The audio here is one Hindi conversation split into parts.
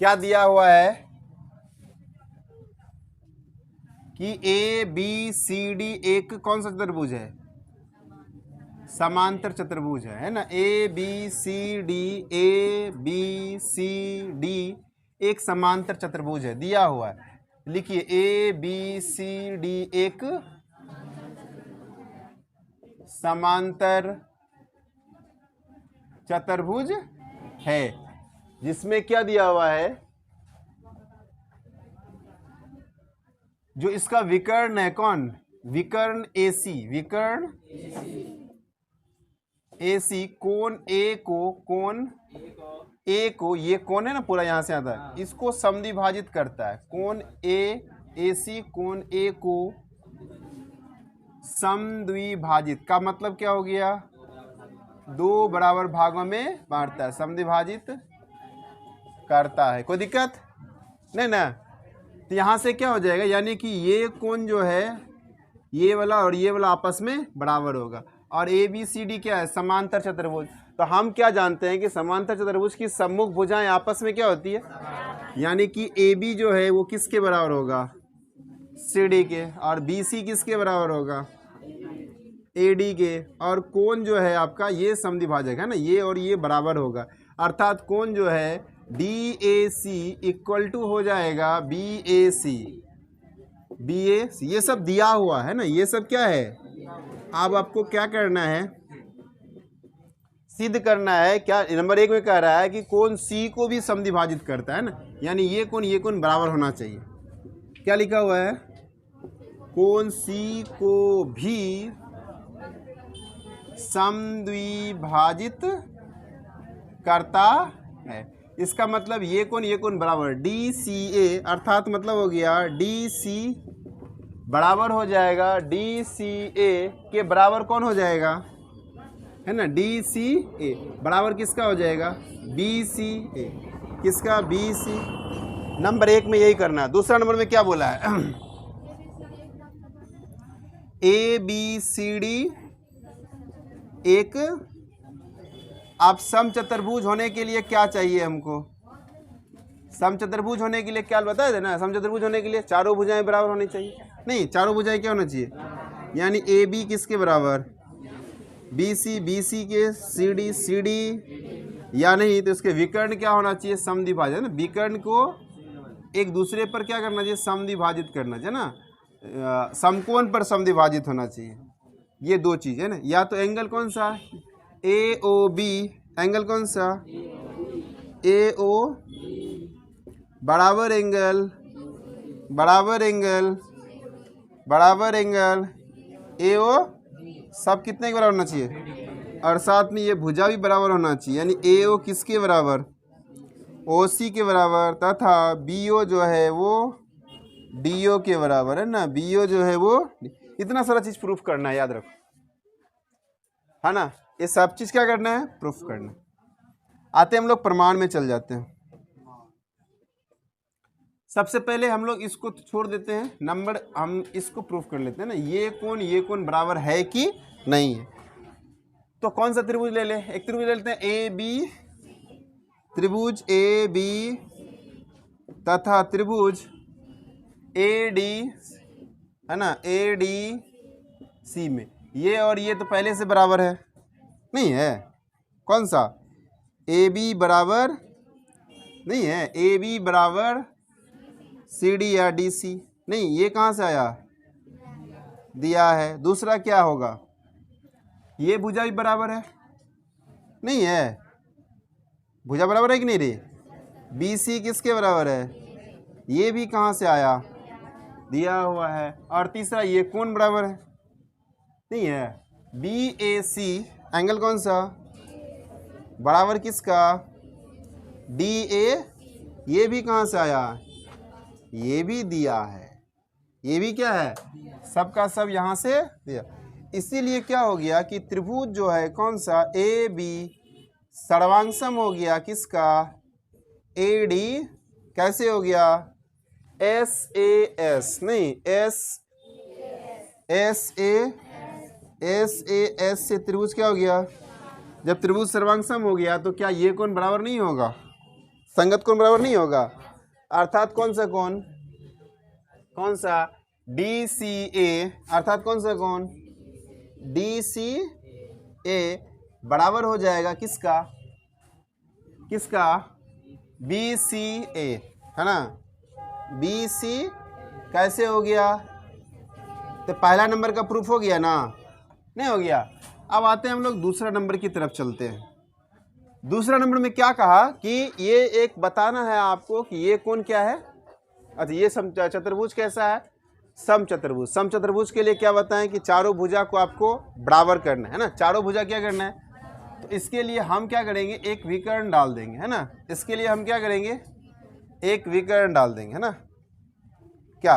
क्या दिया हुआ है कि ए बी सी डी एक कौन सा चतुर्भुज है, समांतर चतुर्भुज है ना। ए बी सी डी एक समांतर चतुर्भुज है, दिया हुआ है। लिखिए ए बी सी डी एक समांतर चतुर्भुज है, जिसमें क्या दिया हुआ है, जो इसका विकर्ण है कौन, विकर्ण AC, विकर्ण AC कोण A को ये कोण है ना पूरा यहाँ से आता है, इसको समद्विभाजित करता है। कोण AC कोण A को समद्विभाजित का मतलब क्या हो गया, दो बराबर भागों में बांटता है, समद्विभाजित करता है। कोई दिक्कत नहीं ना। तो यहाँ से क्या हो जाएगा, यानी कि ये कोण जो है ये वाला और ये वाला आपस में बराबर होगा। और ABCD क्या है, समांतर चतुर्भुज। तो हम क्या जानते हैं कि समांतर चतुर्भुज की सम्मुख भुजाएं आपस में क्या होती है, यानी कि AB जो है वो किसके बराबर होगा, CD के, और BC किसके बराबर होगा, AD के। और कोण जो है आपका ये समद्विभाजक है ना, ये और ये बराबर होगा, अर्थात कोण जो है DAC इक्वल टू हो जाएगा BAC। ये सब दिया हुआ है ना, ये सब क्या है। अब आपको क्या करना है, सिद्ध करना है। क्या नंबर 1 में कह रहा है कि कोण C को भी समद्विभाजित करता है ना, यानी ये कोण बराबर होना चाहिए। क्या लिखा हुआ है, कोण C को भी समद्विभाजित करता है। इसका मतलब ये कोण बराबर DCA, अर्थात मतलब हो गया DC बराबर हो जाएगा DCA के बराबर कौन हो जाएगा, है ना, DCA बराबर किसका हो जाएगा, BCA, किसका, BC। नंबर 1 में यही करना है। दूसरा नंबर में क्या बोला है, ABCD एक, आप समचतुर्भुज होने के लिए क्या चाहिए हमको, समचतुर्भुज होने के लिए क्या बताया था ना, समचतुर्भुज होने के लिए चारों भुजाएं बराबर होनी चाहिए। नहीं, चारों भुजाएं क्या होना चाहिए, यानी AB किसके बराबर, BC के, CD, या नहीं तो इसके विकर्ण क्या होना चाहिए, समद्विभाजन। विकर्ण को एक दूसरे पर क्या करना चाहिए, समद्विभाजित करना चाहिए ना, समकोण पर समद्विभाजित होना चाहिए। ये दो चीज़ है ना। या तो एंगल कौन सा, AOB, एंगल कौन सा, AO बराबर एंगल AO, सब कितने के बराबर होना चाहिए, और साथ में ये भुजा भी बराबर होना चाहिए, यानी AO किसके बराबर, OC के बराबर, तथा BO जो है वो DO के बराबर है ना, BO जो है वो। इतना सारा चीज़ प्रूफ करना है, याद रखो, है ना। ये सब चीज़ क्या करना है, प्रूफ करना। आते हम लोग प्रमाण में चल जाते हैं। सबसे पहले हम लोग इसको छोड़ देते हैं, नंबर हम इसको प्रूफ कर लेते हैं ना, ये कोण बराबर है कि नहीं है। तो कौन सा त्रिभुज ले ले, एक त्रिभुज ले लेते हैं AB, त्रिभुज AB तथा त्रिभुज AD, है ना, ADC में ये और ये तो पहले से बराबर है, नहीं है। कौन सा, AB बराबर नहीं है, AB बराबर CD या DC, नहीं, ये कहाँ से आया, दिया है। दूसरा क्या होगा, ये भुजा भी बराबर है, नहीं है, भुजा बराबर है कि नहीं रे, BC किसके बराबर है, ये भी कहाँ से आया, दिया हुआ है। और तीसरा ये कोण बराबर है, नहीं है, BAC एंगल कौन सा, बराबर किसका, DA, ये भी कहाँ से आया, ये भी दिया है, ये भी क्या है, सबका सब यहाँ से दिया। इसीलिए क्या हो गया कि त्रिभुज जो है कौन सा, AB सर्वांगसम हो गया किसका, AD, कैसे हो गया, SAS, नहीं, SAS से त्रिभुज क्या हो गया, जब त्रिभुज सर्वांगसम हो गया तो क्या ये कोण बराबर नहीं होगा, संगत कोण बराबर नहीं होगा, अर्थात कौन सा कोण, कौन सा DCA, अर्थात कौन सा कोण DCA बराबर हो जाएगा किसका, किसका BCA, है ना। BC कैसे हो गया, तो पहला नंबर का प्रूफ हो गया ना, नहीं हो गया। अब आते हैं हम लोग दूसरा नंबर की तरफ चलते हैं। दूसरा नंबर में क्या कहा कि ये एक बताना है आपको कि ये कोण क्या है। अच्छा, ये चतुर्भुज कैसा है, समचतुर्भुज। समचतुर्भुज के लिए क्या बताएं कि चारों भुजा को आपको बराबर करना है ना, चारों भुजा क्या करना है, तो इसके लिए हम क्या करेंगे, एक विकर्ण डाल देंगे, है ना। इसके लिए हम क्या करेंगे, एक विकर्ण डाल देंगे, है ना। क्या,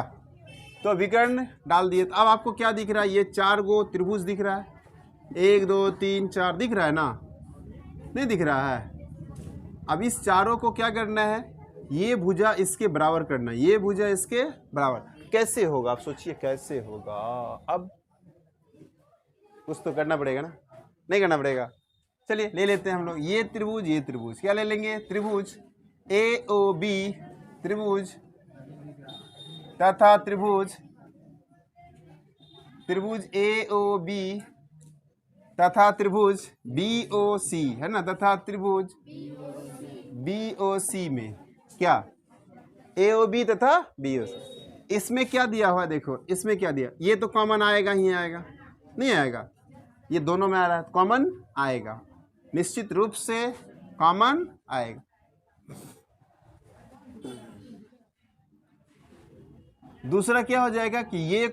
तो विकर्ण डाल दिए। तो अब आपको क्या दिख रहा है, ये 4 गो त्रिभुज दिख रहा है, 1 2 3 4 दिख रहा है ना, नहीं दिख रहा है। अब इस चारों को क्या करना है, ये भुजा इसके बराबर करना है, ये भुजा इसके बराबर। कैसे होगा, आप सोचिए कैसे होगा। अब कुछ तो करना पड़ेगा ना, नहीं करना पड़ेगा। चलिए ले लेते हैं हम लोग ये त्रिभुज, ये त्रिभुज क्या ले लेंगे, त्रिभुज AOB, त्रिभुज तथा त्रिभुज AOB तथा त्रिभुज BOC, है ना, तथा त्रिभुज BOC में क्या, AOB तथा BOC। इसमें क्या दिया हुआ देखो, इसमें क्या दिया, ये तो कॉमन आएगा ही आएगा, नहीं आएगा, ये दोनों में आ रहा है, कॉमन आएगा, निश्चित रूप से कॉमन आएगा। दूसरा क्या हो जाएगा कि ये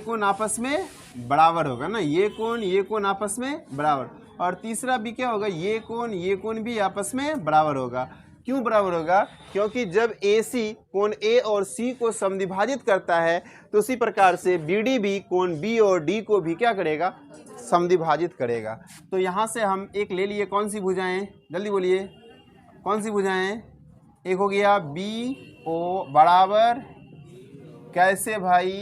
कोण आपस में बराबर होगा ना, ये कोण आपस में बराबर। और तीसरा भी क्या होगा, ये कोण भी आपस में बराबर होगा। क्यों बराबर होगा, क्योंकि जब AC कोण A और C को समद्विभाजित करता है तो उसी प्रकार से BD भी कोण B और D को भी क्या करेगा, समद्विभाजित करेगा। तो यहाँ से हम एक ले लिए, कौन सी भुजाएं, जल्दी बोलिए कौन सी भुजाएं, एक हो गया BO बराबर कैसे भाई,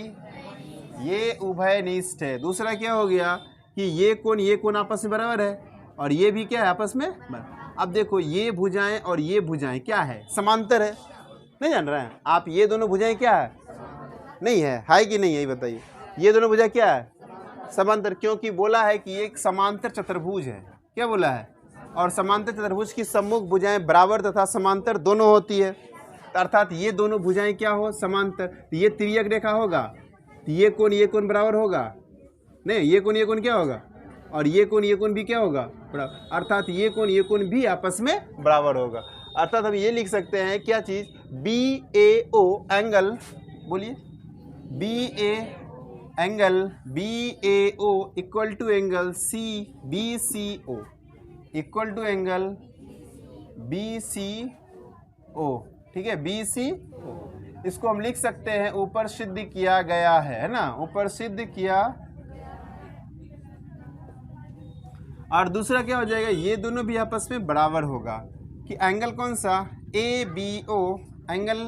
ये उभयनिष्ठ है। दूसरा क्या हो गया कि ये कोण आपस में बराबर है और ये भी क्या है आपस में बराबर। अब देखो ये भुजाएं और ये भुजाएं क्या है, समांतर है, नहीं जान रहे हैं आप, ये दोनों भुजाएं क्या है, नहीं है कि नहीं है, ये बताइए, ये दोनों भुजा क्या है, समांतर। क्योंकि बोला है कि एक समांतर चतुर्भुज है, क्या बोला है, और समांतर चतुर्भुज की सम्मुख भुजाएं बराबर तथा समांतर दोनों होती है, अर्थात ये दोनों भुजाएं क्या हो, समांतर। तो ये तिर्यक रेखा होगा, तो ये कोण बराबर होगा, नहीं ये कोण क्या होगा, और ये कोण भी क्या होगा बराबर, अर्थात ये कोण भी आपस में बराबर होगा। अर्थात हम ये लिख सकते हैं क्या चीज, BAO एंगल, बोलिए BA angle BAO equal to angle BCO equal to angle BCO, ठीक है, BCO। इसको हम लिख सकते हैं ऊपर सिद्ध किया गया है ना, ऊपर सिद्ध किया। और दूसरा क्या हो जाएगा, ये दोनों भी आपस में बराबर होगा कि एंगल कौन सा, ABO angle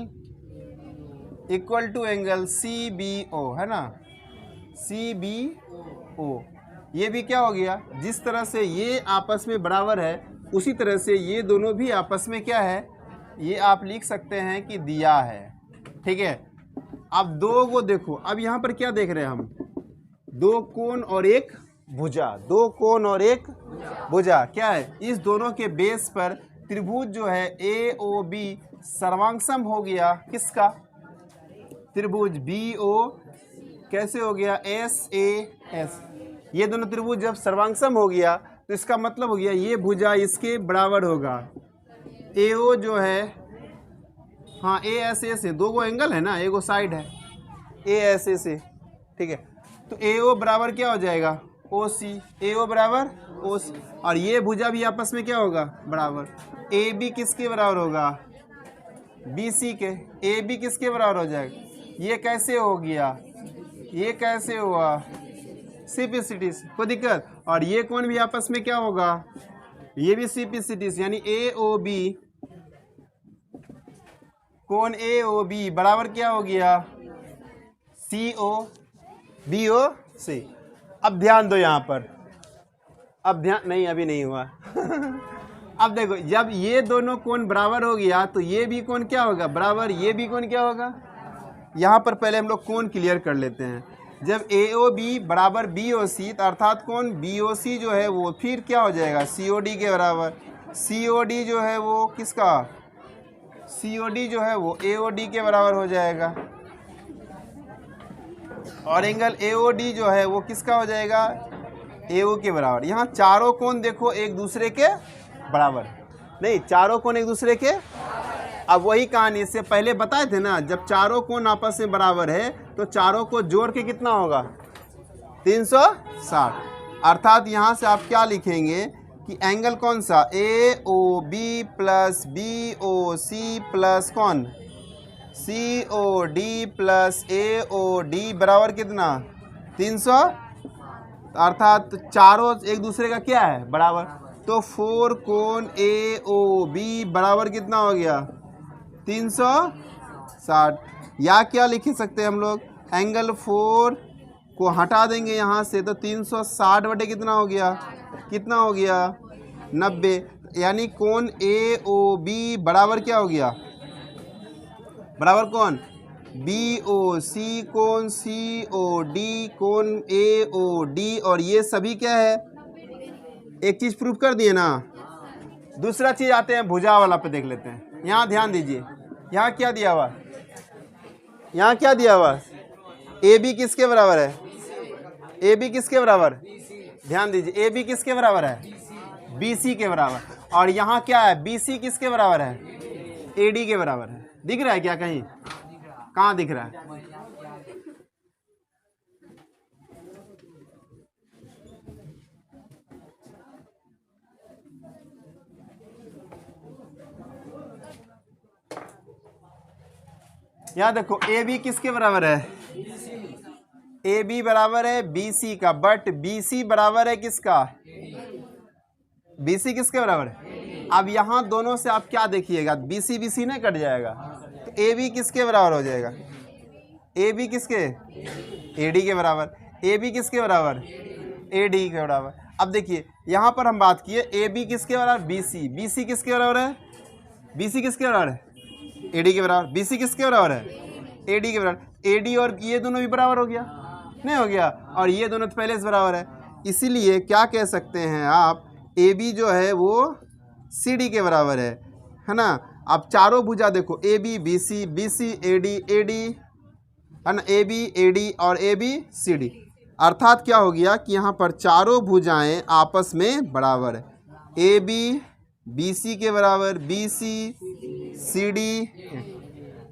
equal to angle CBO, है ना, CBO। ये भी क्या हो गया, जिस तरह से ये आपस में बराबर है उसी तरह से ये दोनों भी आपस में क्या है, ये आप लिख सकते हैं कि दिया है, ठीक है। अब दो को देखो, अब यहाँ पर क्या देख रहे हैं हम, दो कोण और एक भुजा, दो कोण और एक भुजा क्या है, इस दोनों के बेस पर त्रिभुज जो है AOB सर्वांगसम हो गया किसका, त्रिभुज BO कैसे हो गया, SAS। ये दोनों त्रिभुज जब सर्वांगसम हो गया तो इसका मतलब हो गया ये भुजा इसके बराबर होगा। AO जो है, हाँ ASA से, दो गो एंगल है ना, एगो साइड है ASA से, ठीक है। तो AO बराबर क्या हो जाएगा, OC, AO बराबर OC। और ये भुजा भी आपस में क्या होगा, बराबर। AB किसके बराबर होगा, BC के। AB किसके बराबर हो जाएगा, ये कैसे हो गया, ये कैसे हुआ, CP/CT, कोई दिक्कत। और ये कोण भी आपस में क्या होगा, ये भी CP/CT, यानी AOB कोण AOB बराबर क्या हो गया, COBOC। अब ध्यान दो यहाँ पर, अब ध्यान नहीं, अभी नहीं हुआ अब देखो जब ये दोनों कोण बराबर हो गया तो ये भी कोण क्या होगा बराबर, ये भी कोण क्या होगा। यहाँ पर पहले हम लोग कोण क्लियर कर लेते हैं। जब AOB बराबर BOC तो अर्थात कोण BOC जो है वो फिर क्या हो जाएगा COD के बराबर। COD जो है वो किसका, COD जो है वो AOD के बराबर हो जाएगा और एंगल AOD जो है वो किसका हो जाएगा AO के बराबर। यहाँ चारों कोण देखो एक दूसरे के बराबर, नहीं चारों कोण एक दूसरे के, अब वही कहानी इससे पहले बताए थे ना, जब चारों कोण आपस में बराबर है तो चारों को जोड़ के कितना होगा 360। अर्थात यहाँ से आप क्या लिखेंगे कि एंगल कौन सा AOB प्लस BOC प्लस कौन COD प्लस AOD बराबर कितना 300। अर्थात चारों एक दूसरे का क्या है बराबर, तो 4 कोण AOB बराबर कितना हो गया 360। या क्या लिख सकते हैं हम लोग, एंगल 4 को हटा देंगे यहाँ से तो 360 बटे कितना हो गया 90। यानी कोण AOB बराबर क्या हो गया बराबर कौन BOC कोण COD कोण AOD, और ये सभी क्या है एक चीज प्रूफ कर दिए ना। दूसरा चीज आते हैं भुजा वाला पे देख लेते हैं। यहाँ ध्यान दीजिए, यहाँ क्या दिया हुआ, यहाँ क्या दिया हुआ AB किसके बराबर है, AB किसके बराबर, ध्यान दीजिए AB किसके बराबर है BC के बराबर, और यहाँ क्या है BC किसके बराबर है AD के बराबर है। दिख रहा है क्या कहीं, कहाँ दिख रहा है, यहाँ देखो AB किसके बराबर है AB बराबर है BC का, बट BC बराबर है किसका BC किसके बराबर है। अब यहाँ दोनों से आप क्या देखिएगा BC BC नहीं कट जाएगा तो AB किसके बराबर हो जाएगा, AB किसके AD के बराबर, AB किसके बराबर AD के बराबर। अब देखिए यहाँ पर हम बात किए AB किसके बराबर BC, BC किसके बराबर है, BC किसके बराबर है AD के बराबर, BC किसके बराबर है AD के बराबर। AD और ये दोनों भी बराबर हो गया, नहीं हो गया, और ये दोनों तो पहले से बराबर है। इसीलिए क्या कह सकते हैं आप AB जो है वो CD के बराबर है ना। अब चारों भुजा देखो AB BC BC AD AD है ना, AB AD और AB CD। अर्थात क्या हो गया कि यहाँ पर चारों भुजाएं आपस में बराबर है, AB BC के बराबर BC CD।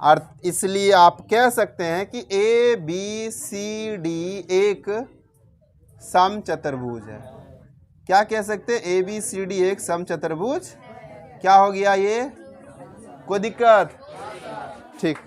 और इसलिए आप कह सकते हैं कि ABCD एक समचतुर्भुज है। क्या कह सकते हैं ABCD एक समचतुर्भुज। क्या हो गया ये, कोई दिक्कत, ठीक।